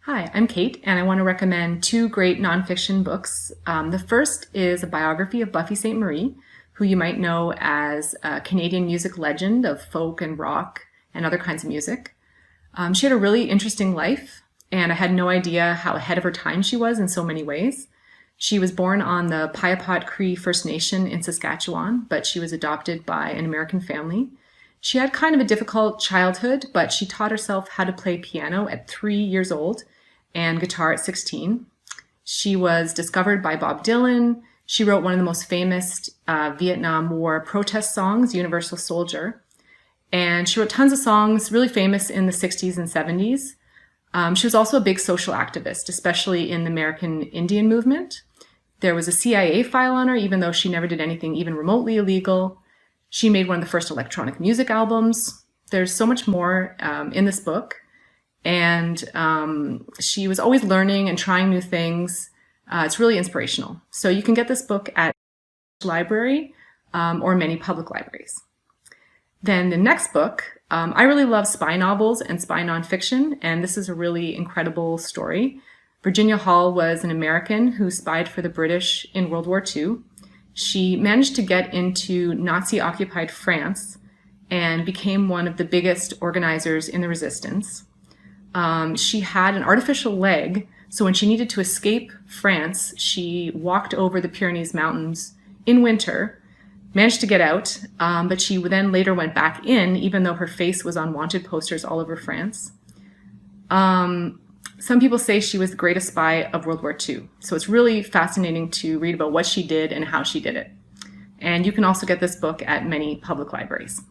Hi, I'm Kate, and I want to recommend two great nonfiction books. The first is a biography of Buffy Sainte Marie, who you might know as a Canadian music legend of folk and rock and other kinds of music. She had a really interesting life, and I had no idea how ahead of her time she was in so many ways. She was born on the Piapot Cree First Nation in Saskatchewan, but she was adopted by an American family. She had kind of a difficult childhood, but she taught herself how to play piano at 3 years old and guitar at 16. She was discovered by Bob Dylan. She wrote one of the most famous Vietnam War protest songs, Universal Soldier. And she wrote tons of songs, really famous in the 60s and 70s. She was also a big social activist, especially in the American Indian movement. There was a CIA file on her, even though she never did anything even remotely illegal. She made one of the first electronic music albums. There's so much more in this book. And she was always learning and trying new things. It's really inspirational. So you can get this book at Library or many public libraries. Then the next book, I really love spy novels and spy nonfiction, and this is a really incredible story. Virginia Hall was an American who spied for the British in World War II. She managed to get into Nazi-occupied France and became one of the biggest organizers in the resistance. She had an artificial leg, so when she needed to escape France, she walked over the Pyrenees Mountains in winter, managed to get out, but she then later went back in, even though her face was on wanted posters all over France. Some people say she was the greatest spy of World War II, so it's really fascinating to read about what she did and how she did it. And you can also get this book at many public libraries.